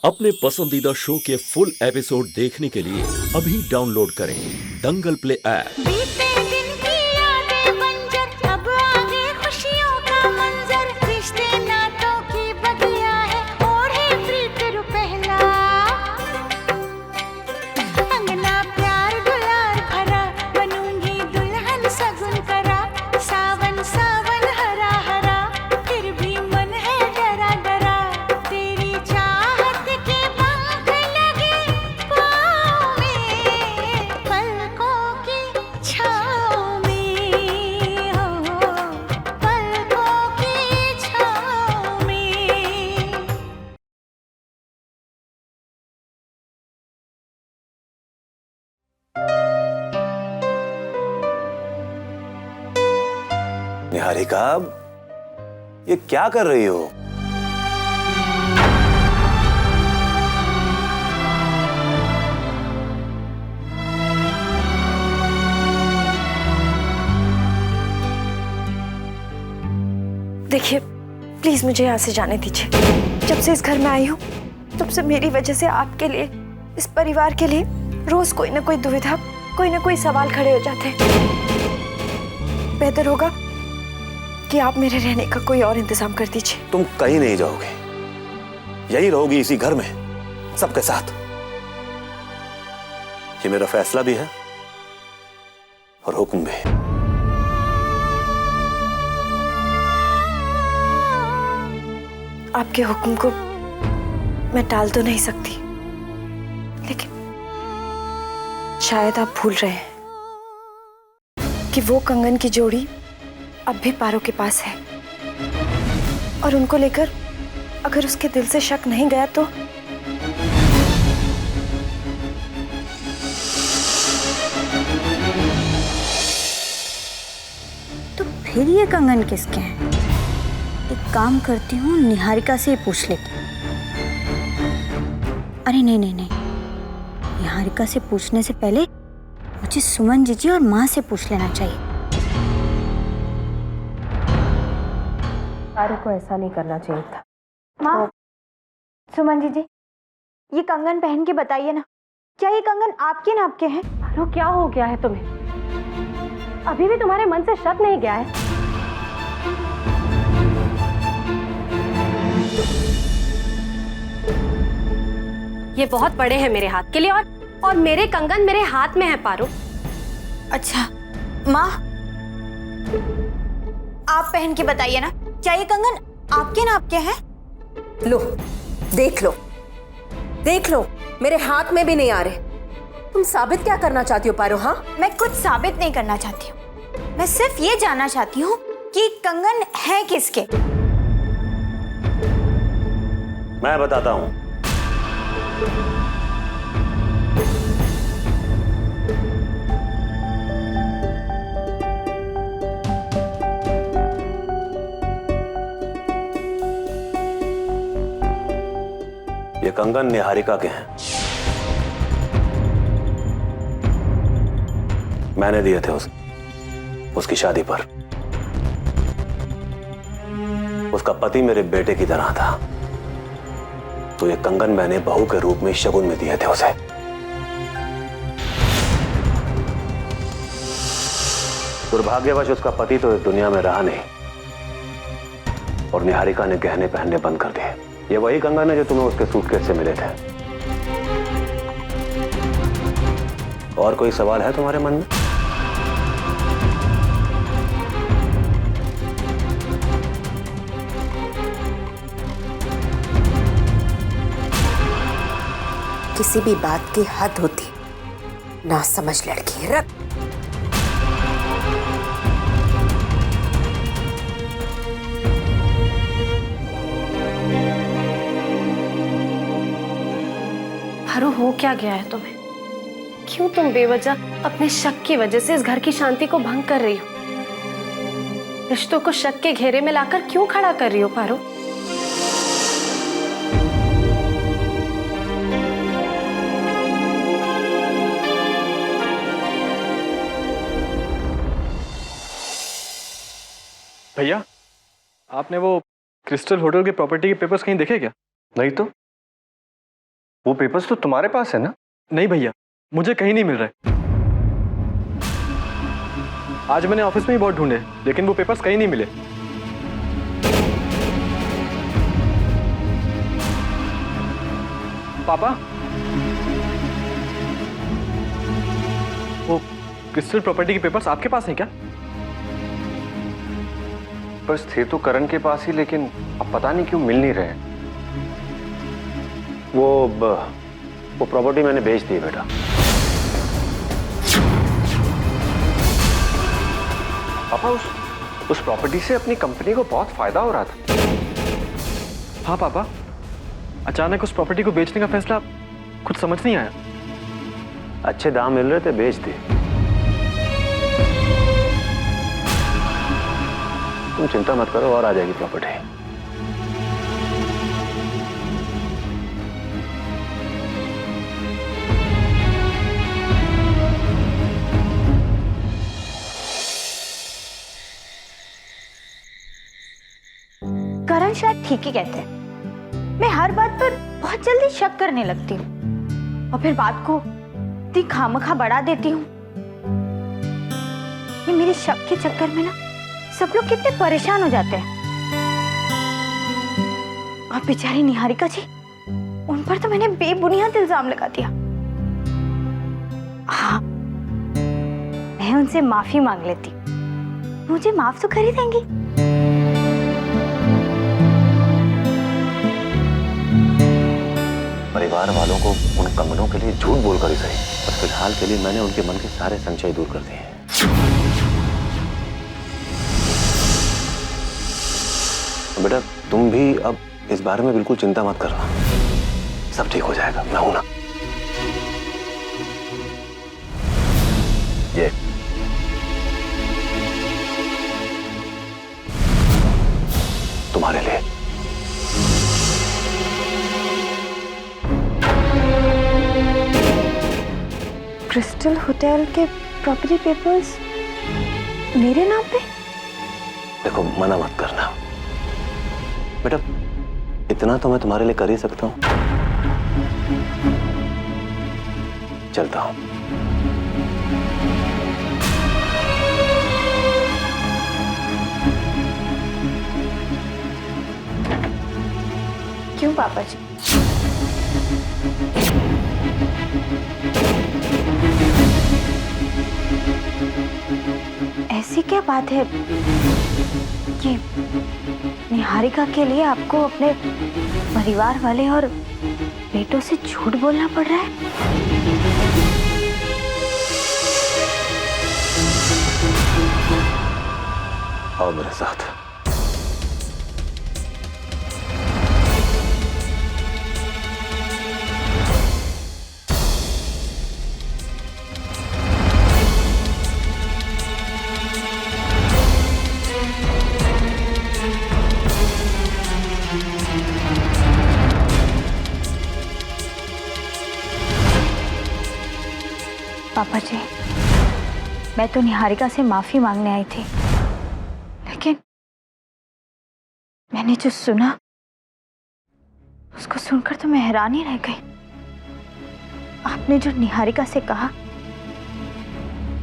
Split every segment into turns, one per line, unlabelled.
अपने पसंदीदा शो के फुल एपिसोड देखने के लिए अभी डाउनलोड करें दंगल प्ले ऐप।
बीते दिन की यादें बंजर, अब आगे खुशियों का मंजर, रिश्ते नातों की बगिया है, ओढ़े प्रीत रुपहला, अंगना प्यार दुलार भरा, बनूंगी दुल्हन सगुन करा, सावन सावन हरा हरा, फिर भी मन है डरा डरा, तेरी चाहत के पंख लगे पाँव में, पलकों की छाँव में, हो पलकों की छाँव में।
निहारिका, ये क्या कर रही हो?
देखिए, प्लीज मुझे यहाँ से जाने दीजिए। जब से इस घर में आई हूँ, तब से मेरी वजह से आपके लिए, इस परिवार के लिए रोज कोई ना कोई दुविधा, कोई ना कोई सवाल खड़े हो जाते हैं। बेहतर होगा कि आप मेरे रहने का कोई और इंतजाम कर दीजिए।
तुम कहीं नहीं जाओगे, यही रहोगी इसी घर में सबके साथ। ये मेरा फैसला भी है और हुक्म भी।
आपके हुक्म को मैं टाल तो नहीं सकती, लेकिन शायद आप भूल रहे हैं कि वो कंगन की जोड़ी अब भी पारो के पास है, और उनको लेकर अगर उसके दिल से शक नहीं गया तो
फिर ये कंगन किसके हैं? एक काम करती हूँ, निहारिका से पूछ लेती हूँ। अरे नहीं नहीं नहीं, निहारिका से पूछने से पहले मुझे सुमन जीजी और माँ से पूछ लेना चाहिए।
पारो को ऐसा नहीं करना चाहिए था।
माँ, सुमन जीजी, ये कंगन पहन के बताइए ना, क्या ये कंगन आपके नाप के हैं?
पारो, क्या हो गया है तुम्हें? अभी भी तुम्हारे मन से शक नहीं गया है? ये बहुत बड़े हैं मेरे हाथ के लिए, और मेरे कंगन मेरे हाथ में है पारो।
अच्छा माँ, आप पहन के बताइए ना, क्या ये कंगन आपके नाप के हैं?
लो, देख लो, देख लो, मेरे हाथ में भी नहीं आ रहे। तुम साबित क्या करना चाहती हो पारो? हाँ,
मैं कुछ साबित नहीं करना चाहती हूँ, मैं सिर्फ ये जानना चाहती हूँ कि कंगन है किसके।
मैं बताता हूं। ये कंगन निहारिका के हैं। मैंने दिए थे उसकी शादी पर। उसका पति मेरे बेटे की तरह था, तो ये कंगन मैंने बहू के रूप में शगुन में दिए थे उसे। दुर्भाग्यवश उसका पति तो इस दुनिया में रहा नहीं, और निहारिका ने गहने पहनने बंद कर दिए। ये वही कंगन है जो तुम्हें उसके सूटकेस से मिले थे। और कोई सवाल है तुम्हारे मन में?
किसी भी बात की हद होती, ना समझ लड़की। रख।
पारो, हो क्या गया है तुम्हें? क्यों तुम बेवजह अपने शक की वजह से इस घर की शांति को भंग कर रही हो? रिश्तों को शक के घेरे में लाकर क्यों खड़ा कर रही हो पारो?
भैया, आपने वो क्रिस्टल होटल के प्रॉपर्टी के पेपर्स कहीं देखे क्या?
नहीं तो
वो पेपर्स तो तुम्हारे पास है ना?
नहीं भैया, मुझे कहीं नहीं मिल रहे। आज मैंने ऑफिस में ही बहुत ढूंढे, लेकिन वो पेपर्स कहीं नहीं मिले। पापा, वो क्रिस्टल प्रॉपर्टी के पेपर्स आपके पास हैं क्या?
बस थे तो करण के पास ही, लेकिन अब पता नहीं क्यों मिल नहीं रहे।
वो प्रॉपर्टी मैंने बेच दी बेटा।
पापा, उस प्रॉपर्टी से अपनी कंपनी को बहुत फायदा हो रहा था।
हाँ पापा, अचानक उस प्रॉपर्टी को बेचने का फैसला कुछ समझ नहीं आया।
अच्छे दाम मिल रहे थे, बेच दी। तुम चिंता मत करो, और आ जाएगी प्रॉपर्टी।
करण शायद ठीक ही कहते हैं। मैं हर बात पर बहुत जल्दी शक करने लगती हूँ और फिर बात को इतनी खामखा बढ़ा देती हूँ। ये मेरे शक के चक्कर में ना सब लोग कितने परेशान हो जाते हैं। और बेचारी निहारिका जी, उन पर तो मैंने बेबुनियाद इल्जाम लगा दिया। हाँ, मैं उनसे माफी मांग लेती, मुझे माफ तो कर ही देंगी।
परिवार वालों को उन कंगनों के लिए झूठ बोलकर ही सही, पर फिलहाल के लिए मैंने उनके मन के सारे संशय दूर कर दिए हैं। बेटा, तुम भी अब इस बारे में बिल्कुल चिंता मत करना, सब ठीक हो जाएगा, मैं हूं ना। ये तुम्हारे लिए।
क्रिस्टल होटल के प्रॉपर्टी पेपर्स मेरे नाम पे?
देखो, मना मत करना बेटा, इतना तो मैं तुम्हारे लिए कर ही सकता हूं। चलता हूं।
क्यों पापा जी? ऐसी क्या बात है कि निहारिका के लिए आपको अपने परिवार वाले और बेटों से झूठ बोलना पड़ रहा है?
आओ मेरे साथ।
पापा जी, मैं तो निहारिका से माफी मांगने आई थी, लेकिन मैंने जो सुना उसको सुनकर तो मैं हैरान ही रह गई। आपने जो निहारिका से कहा,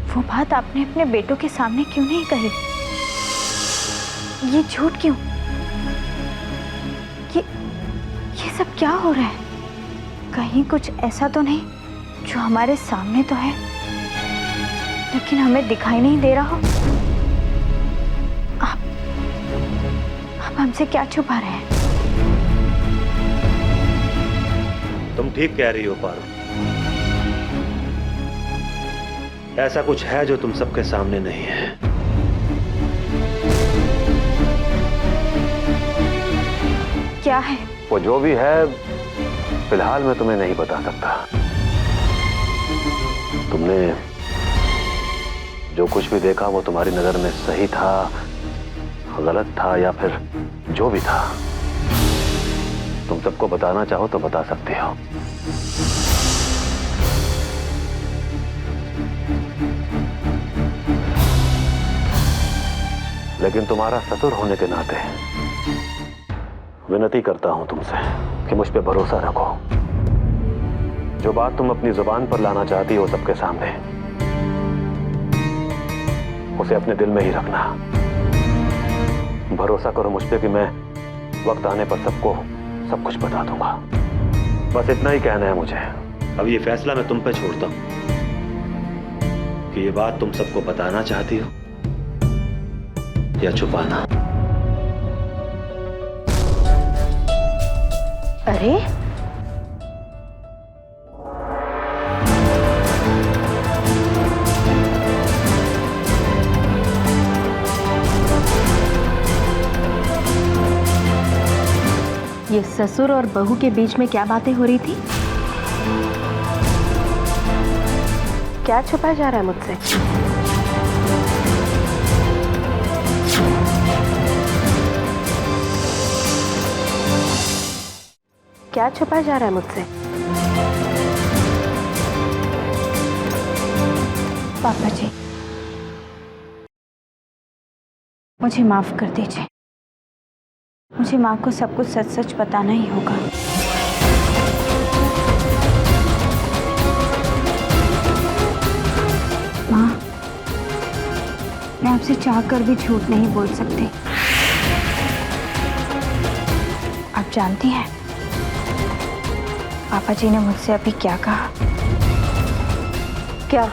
वो बात आपने अपने बेटों के सामने क्यों नहीं कही? ये झूठ क्यों? ये सब क्या हो रहा है? कहीं कुछ ऐसा तो नहीं जो हमारे सामने तो है लेकिन हमें दिखाई नहीं दे रहा हो? आप हमसे क्या छुपा रहे हैं?
तुम ठीक कह रही हो पारो, ऐसा कुछ है जो तुम सबके सामने नहीं है।
क्या है?
वो जो भी है, फिलहाल मैं तुम्हें नहीं बता सकता। तुमने जो कुछ भी देखा वो तुम्हारी नजर में सही था, गलत था, या फिर जो भी था, तुम सबको बताना चाहो तो बता सकते हो। लेकिन तुम्हारा ससुर होने के नाते विनती करता हूं तुमसे कि मुझ पे भरोसा रखो। जो बात तुम अपनी जुबान पर लाना चाहती हो सबके सामने, उसे अपने दिल में ही रखना। भरोसा करो मुझ पे कि मैं वक्त आने पर सबको सब कुछ बता दूंगा। बस इतना ही कहना है मुझे। अब ये फैसला मैं तुम पे छोड़ता हूं कि ये बात तुम सबको बताना चाहती हो या छुपाना।
अरे ये ससुर और बहू के बीच में क्या बातें हो रही थी?
क्या छुपा जा रहा है मुझसे? क्या छुपा जा रहा है मुझसे?
पापा जी, मुझे माफ कर दीजिए। मुझे माँ को सब कुछ सच सच बताना ही होगा। माँ, मैं आपसे चाहकर भी झूठ नहीं बोल सकती। आप जानती हैं पापा जी ने मुझसे अभी क्या कहा?
क्या?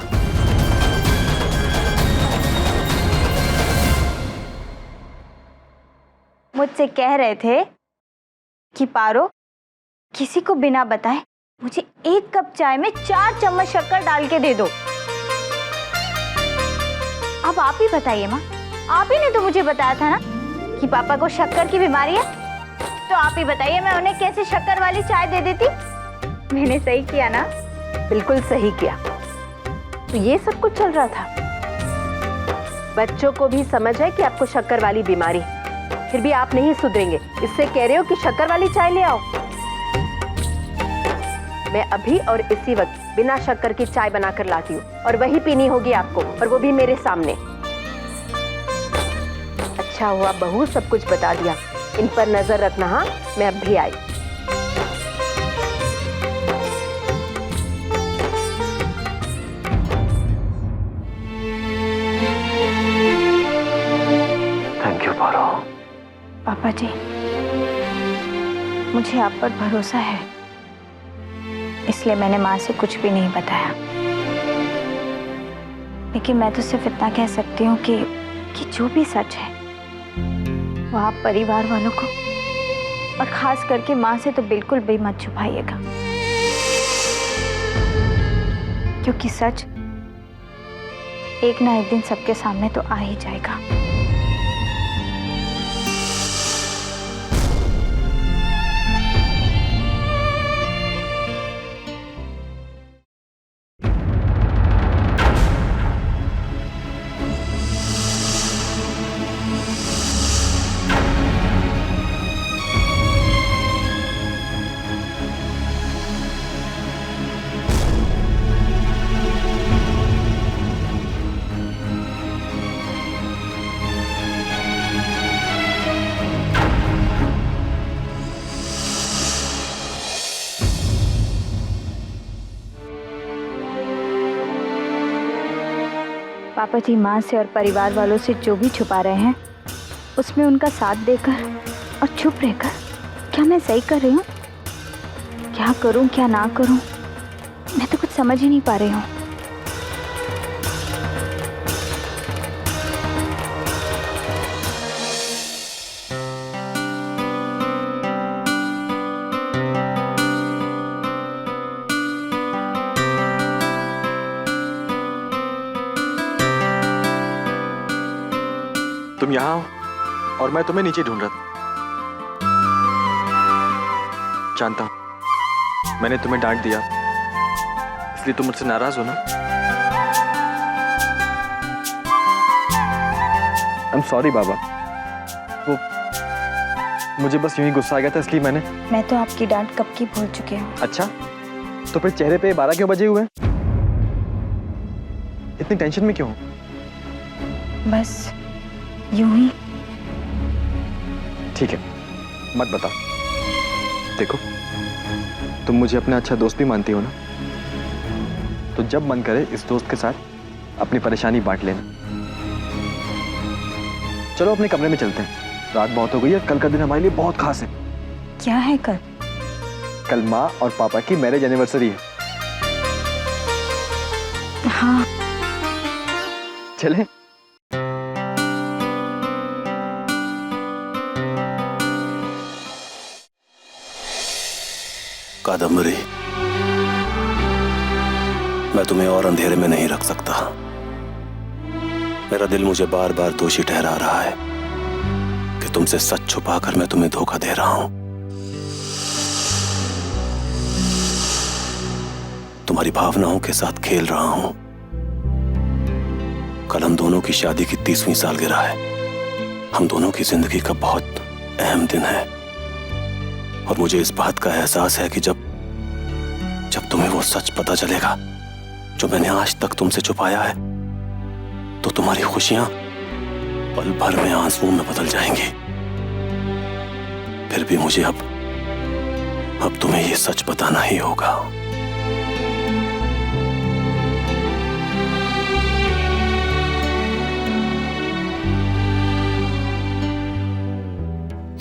मुझसे कह रहे थे कि पारो, किसी को बिना बताए मुझे 1 कप चाय में 4 चम्मच शक्कर डाल के दे दो। अब आप ही बताइए माँ, आप ही ने तो मुझे बताया था ना कि पापा को शक्कर की बीमारी है, तो आप ही बताइए मैं उन्हें कैसे शक्कर वाली चाय दे देती। मैंने सही किया ना?
बिल्कुल सही किया। तो ये सब कुछ चल रहा था। बच्चों को भी समझ है कि आपको शक्कर वाली बीमारी, फिर भी आप नहीं सुधरेंगे। इससे कह रहे हो कि शक्कर वाली चाय ले आओ। मैं अभी और इसी वक्त बिना शक्कर की चाय बनाकर लाती हूँ और वही पीनी होगी आपको, और वो भी मेरे सामने। अच्छा हुआ बहू सब कुछ बता दिया। इन पर नजर रखना। हाँ, मैं अब भी आई।
थैंक यू पारो।
पापा जी, मुझे आप पर भरोसा है, इसलिए मैंने माँ से कुछ भी नहीं बताया। लेकिन मैं तो सिर्फ इतना कह सकती हूँ कि जो भी सच है वो आप परिवार वालों को और खास करके माँ से तो बिल्कुल भी मत छुपाइएगा, क्योंकि सच एक ना एक दिन सबके सामने तो आ ही जाएगा। पापा जी माँ से और परिवार वालों से जो भी छुपा रहे हैं, उसमें उनका साथ देकर और चुप रहकर क्या मैं सही कर रही हूँ? क्या करूँ क्या ना करूँ, मैं तो कुछ समझ ही नहीं पा रही हूँ।
तुम यहाँ हो और मैं तुम्हें नीचे ढूंढ रहा था। जानता हूं मैंने तुम्हें डांट दिया, इसलिए तुम मुझसे नाराज हो ना। आई एम सॉरी बाबा, वो मुझे बस यूं ही गुस्सा आ गया था, इसलिए
मैं तो आपकी डांट कब की भूल चुकी हूँ।
अच्छा, तो फिर चेहरे पे 12 क्यों बजे हुए हैं? इतनी टेंशन में क्यों?
बस यूं ही।
ठीक है, मत बता। देखो, तुम मुझे अपना अच्छा दोस्त भी मानती हो ना, तो जब मन करे इस दोस्त के साथ अपनी परेशानी बांट लेना। चलो अपने कमरे में चलते हैं, रात बहुत हो गई है, कल का दिन हमारे लिए बहुत खास है।
क्या है कल?
कल माँ और पापा की मैरिज एनिवर्सरी है।
हाँ।
चलें?
कादम्बरी, मैं तुम्हें और अंधेरे में नहीं रख सकता। मेरा दिल मुझे बार बार दोषी ठहरा रहा है कि तुमसे सच छुपाकर मैं तुम्हें धोखा दे रहा हूं। तुम्हारी भावनाओं के साथ खेल रहा हूं। कल हम दोनों की शादी की 30वीं सालगिरह है। हम दोनों की जिंदगी का बहुत अहम दिन है और मुझे इस बात का एहसास है कि जब तुम्हें वो सच पता चलेगा जो मैंने आज तक तुमसे छुपाया है, तो तुम्हारी खुशियां पल भर में आंसुओं में बदल जाएंगी। फिर भी मुझे अब तुम्हें ये सच बताना ही होगा।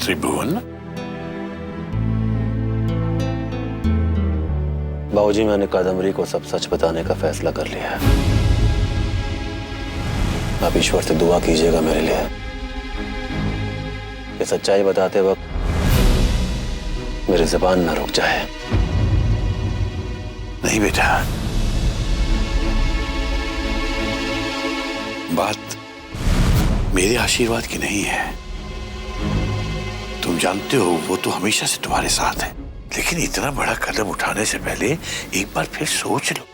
त्रिभुवन,
बाबूजी, मैंने कादम्बरी को सब सच बताने का फैसला कर लिया है। आप ईश्वर से दुआ कीजिएगा मेरे लिए। ये सच्चाई बताते वक्त मेरी जुबान न रुक जाए।
नहीं बेटा, बात मेरे आशीर्वाद की नहीं है। तुम जानते हो वो तो हमेशा से तुम्हारे साथ है, लेकिन इतना बड़ा कदम उठाने से पहले एक बार फिर सोच लो।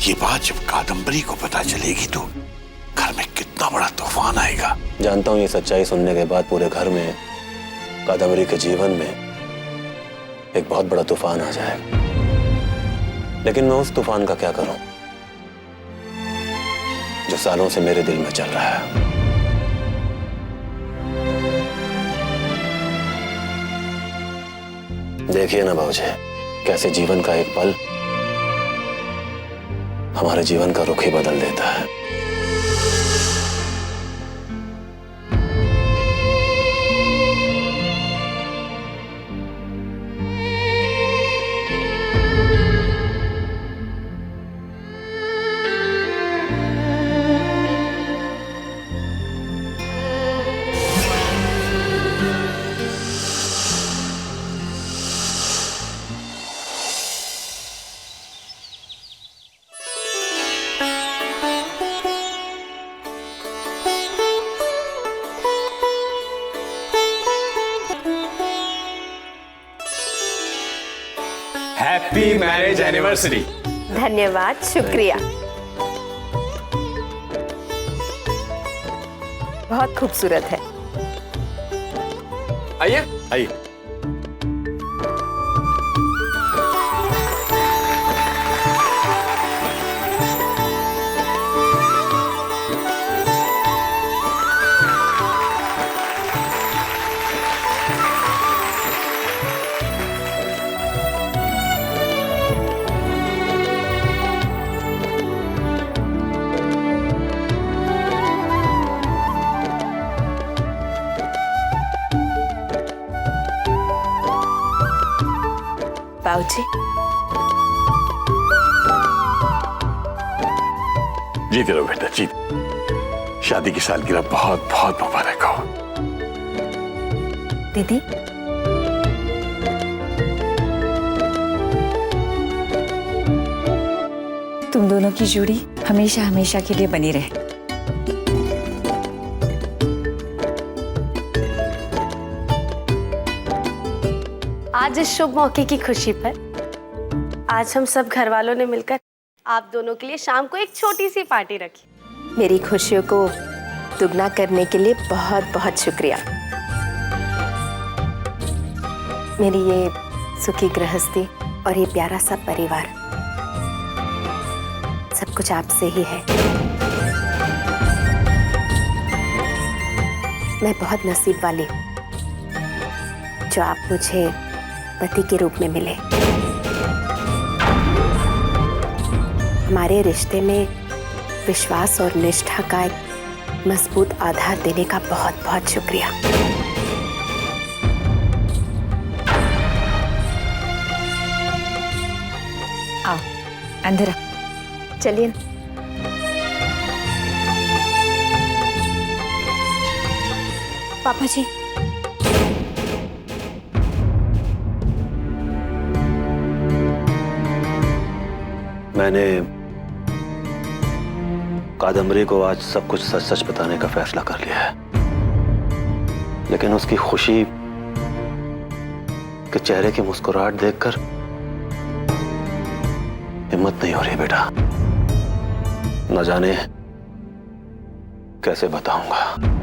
ये बात जब कादम्बरी को पता चलेगी तो घर में कितना बड़ा तूफान आएगा।
जानता हूं ये सच्चाई सुनने के बाद पूरे घर में, कादम्बरी के जीवन में एक बहुत बड़ा तूफान आ जाएगा। लेकिन मैं उस तूफान का क्या करूं जो सालों से मेरे दिल में चल रहा है। देखिए ना बाबूजी, कैसे जीवन का एक पल हमारे जीवन का रुख ही बदल देता है।
Happy marriage anniversary.
धन्यवाद, शुक्रिया। बहुत खूबसूरत है।
आइए आइए।
बाबूजी,
जीते रहो बेटा, जीत। शादी की सालगिरह बहुत बहुत मुबारक हो।
दीदी,
तुम दोनों की जोड़ी हमेशा हमेशा के लिए बनी रहे।
आज इस शुभ मौके की खुशी पर आज हम सब घर वालों ने मिलकर आप दोनों के लिए शाम को एक छोटी सी पार्टी रखी।
मेरी खुशियों को दुगना करने के लिए बहुत बहुत शुक्रिया। मेरी ये सुखी गृहस्थी और ये प्यारा सा परिवार सब कुछ आपसे ही है। मैं बहुत नसीब वाली हूँ जो आप मुझे पति के रूप में मिले। हमारे रिश्ते में विश्वास और निष्ठा का एक मजबूत आधार देने का बहुत बहुत शुक्रिया।
आओ अंदर
चलिए।
पापा जी,
मैंने कादम्बरी को आज सब कुछ सच सच बताने का फैसला कर लिया है, लेकिन उसकी खुशी के चेहरे की मुस्कुराहट देखकर हिम्मत नहीं हो रही बेटा। न जाने कैसे बताऊंगा।